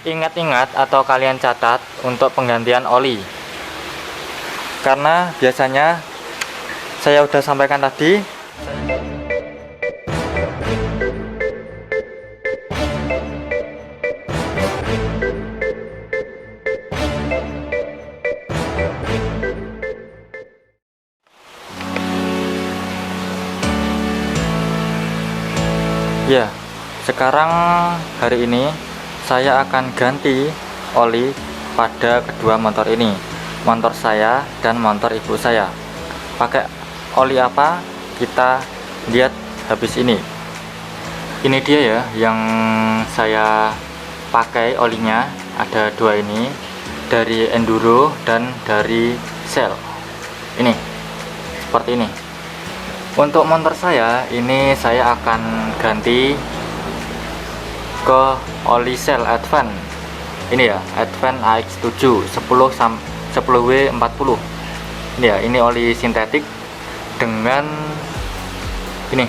ingat-ingat atau kalian catat untuk penggantian oli, karena biasanya saya udah sampaikan tadi, ya. Sekarang hari ini saya akan ganti oli pada kedua motor ini, motor saya dan motor ibu saya. Pakai oli apa? Kita lihat habis ini. Ini dia ya yang saya pakai olinya, ada dua ini, dari Enduro dan dari Shell. Ini seperti ini. Untuk motor saya ini saya akan ganti ke oli Shell Advance. Ini ya, Advance AX7 10W40. Ini ya, ini oli sintetik dengan ini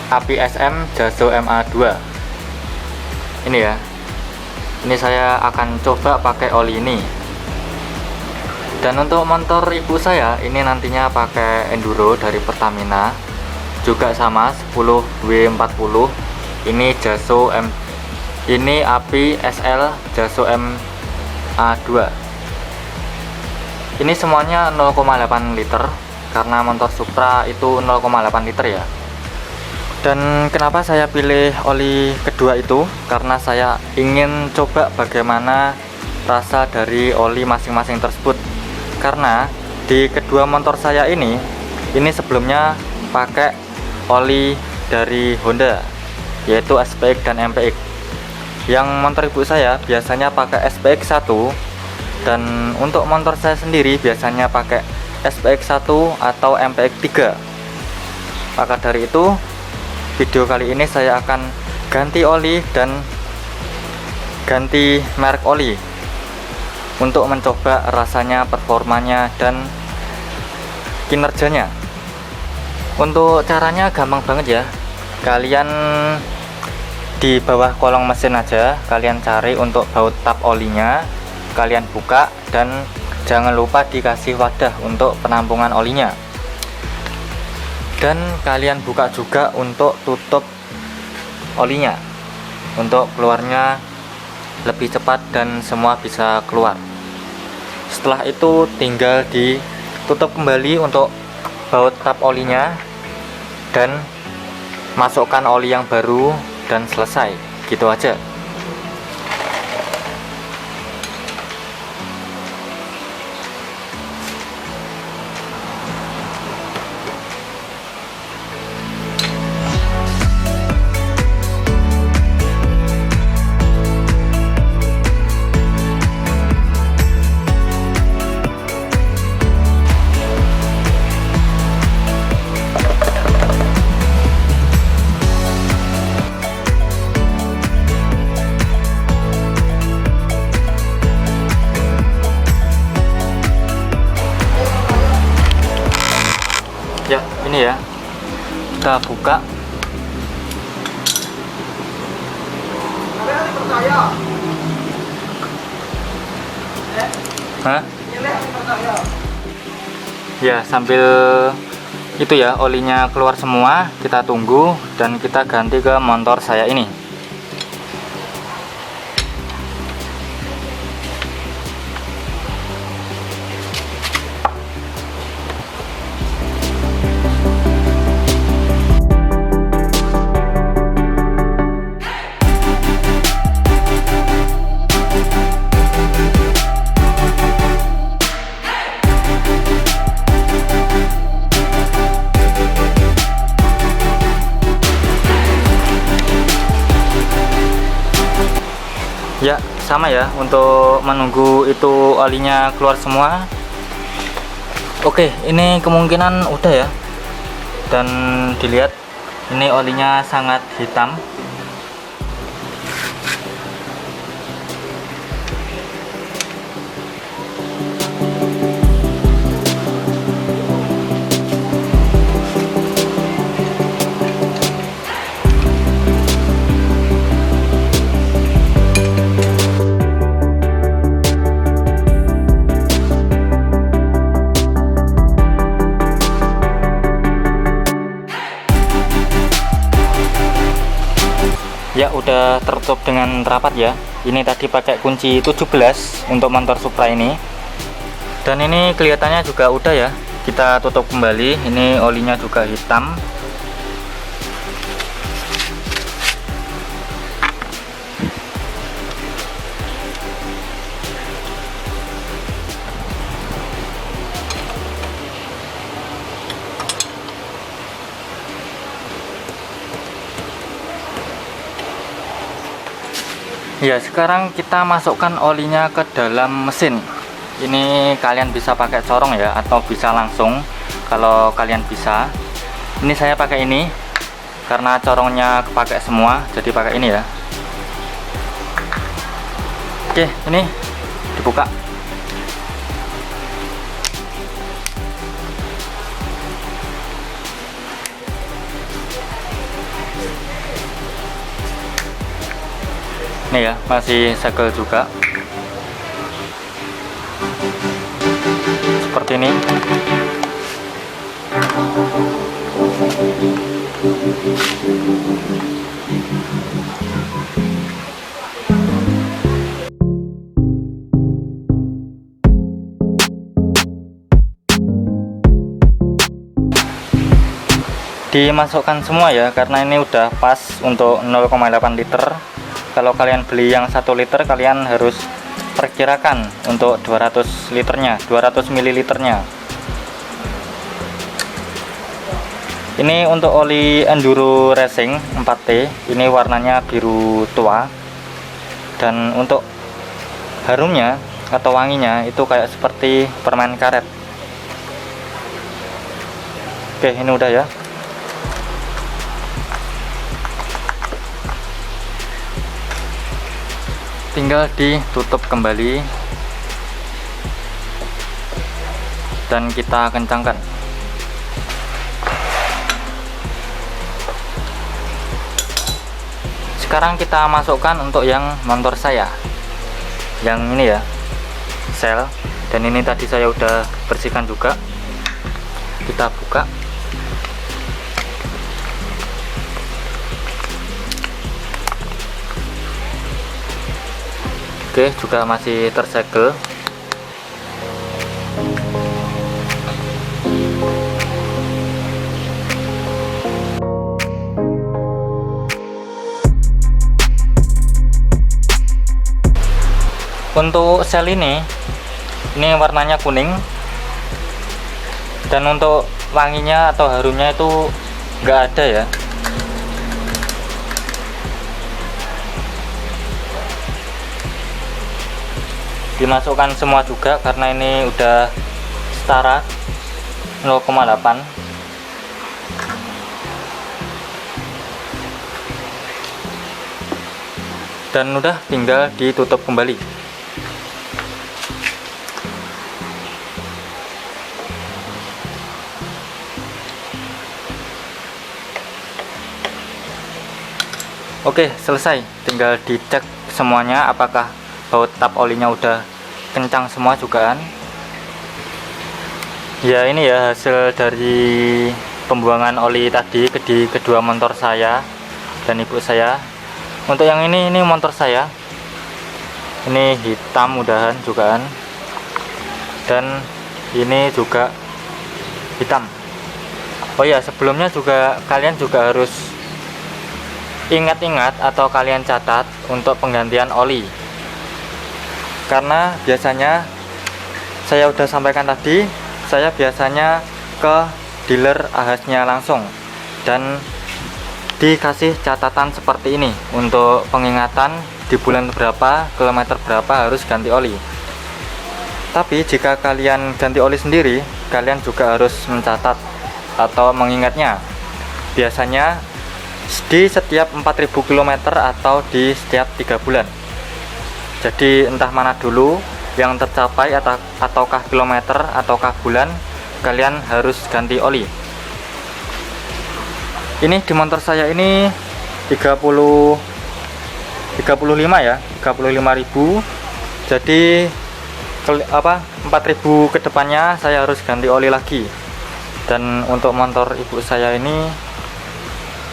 APSM Jaso MA2. Ini ya. Ini saya akan coba pakai oli ini. Dan untuk motor ibu saya ini nantinya pakai Enduro dari Pertamina, juga sama 10W40. Ini Jaso M, ini API SL Jaso MA2. Ini semuanya 0,8 liter, karena motor Supra itu 0,8 liter ya. Dan kenapa saya pilih oli kedua itu, karena saya ingin coba bagaimana rasa dari oli masing-masing tersebut. Karena di kedua motor saya ini sebelumnya pakai oli dari Honda, yaitu SPX dan MPX. Yang motor ibu saya biasanya pakai SPX 1, dan untuk motor saya sendiri biasanya pakai SPX 1 atau MPX 3. Maka dari itu, video kali ini saya akan ganti oli dan ganti merek oli untuk mencoba rasanya, performanya, dan kinerjanya. Untuk caranya gampang banget ya. Kalian di bawah kolong mesin aja, kalian cari untuk baut tap olinya, kalian buka, dan jangan lupa dikasih wadah untuk penampungan olinya. Dan kalian buka juga untuk tutup olinya, untuk keluarnya lebih cepat dan semua bisa keluar. Setelah itu tinggal ditutup kembali untuk baut tap olinya dan masukkan oli yang baru, dan selesai. Gitu aja. Ya, ini ya, kita buka. Hah? Ya, sambil itu ya, olinya keluar semua, kita tunggu dan kita ganti ke motor saya ini. Ya, sama ya, untuk menunggu itu olinya keluar semua. Oke, ini kemungkinan udah ya. Dan dilihat, ini olinya sangat hitam. Ya udah tertutup dengan rapat ya. Ini tadi pakai kunci 17 untuk motor Supra ini. Dan ini kelihatannya juga udah ya. Kita tutup kembali. Ini olinya juga hitam. Ya, sekarang kita masukkan olinya ke dalam mesin. Ini kalian bisa pakai corong ya, atau bisa langsung. Kalau kalian bisa, ini saya pakai ini karena corongnya kepakai semua, jadi pakai ini ya. Oke, ini dibuka. Nih ya, masih segel juga seperti ini. Dimasukkan semua ya, karena ini udah pas untuk 0,8 liter. Kalau kalian beli yang 1 liter, kalian harus perkirakan untuk 200 liternya, 200 ml-nya. Ini untuk oli Enduro Racing 4T, ini warnanya biru tua. Dan untuk harumnya atau wanginya itu kayak seperti permen karet. Oke, ini udah ya. Tinggal ditutup kembali dan kita kencangkan. Sekarang kita masukkan untuk yang motor saya, yang ini ya, sel. Dan ini tadi saya udah bersihkan juga. Kita buka. Oke, juga masih tersegel. Untuk sel ini warnanya kuning. Dan untuk wanginya atau harumnya itu nggak ada ya. Dimasukkan semua juga karena ini udah setara 0,8. Dan udah tinggal ditutup kembali. Oke, selesai. Tinggal dicek semuanya apakah baut tap olinya udah kencang semua juga kan. Ya, ini ya hasil dari pembuangan oli tadi di kedua motor saya dan ibu saya. Untuk yang ini motor saya, ini hitam udahan juga kan, dan ini juga hitam. Oh ya, sebelumnya juga kalian juga harus ingat-ingat atau kalian catat untuk penggantian oli. Karena biasanya saya udah sampaikan tadi, saya biasanya ke dealer ahasnya langsung dan dikasih catatan seperti ini untuk pengingatan di bulan berapa, kilometer berapa harus ganti oli. Tapi jika kalian ganti oli sendiri, kalian juga harus mencatat atau mengingatnya. Biasanya di setiap 4000 km atau di setiap 3 bulan. Jadi entah mana dulu yang tercapai ataukah kilometer ataukah bulan, kalian harus ganti oli. Ini di motor saya ini 35 ya, 35.000. Jadi 4.000 ke depannya saya harus ganti oli lagi. Dan untuk motor ibu saya ini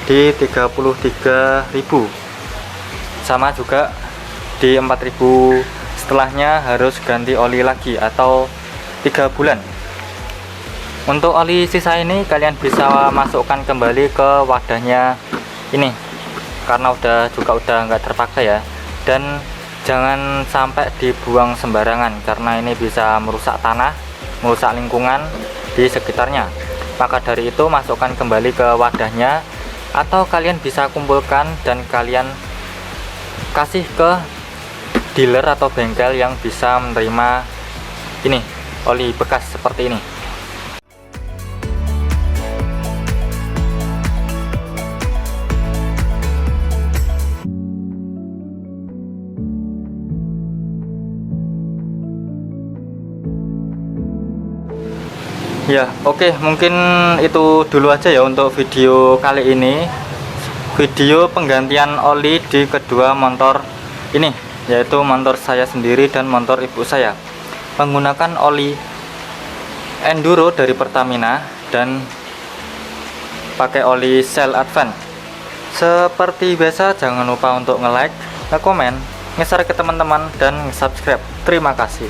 di 33.000. Sama juga di 4000 setelahnya harus ganti oli lagi atau 3 bulan. Untuk oli sisa ini kalian bisa masukkan kembali ke wadahnya ini, karena udah nggak terpakai ya. Dan jangan sampai dibuang sembarangan, karena ini bisa merusak tanah, merusak lingkungan di sekitarnya. Maka dari itu masukkan kembali ke wadahnya, atau kalian bisa kumpulkan dan kalian kasih ke dealer atau bengkel yang bisa menerima ini oli bekas seperti ini. Ya, oke, mungkin itu dulu aja ya untuk video kali ini. Video penggantian oli di kedua motor ini, yaitu motor saya sendiri dan motor ibu saya, menggunakan oli Enduro dari Pertamina dan pakai oli Shell Advance. Seperti biasa, jangan lupa untuk nge-like, nge-komen, nge-share ke teman-teman, dan nge-subscribe. Terima kasih.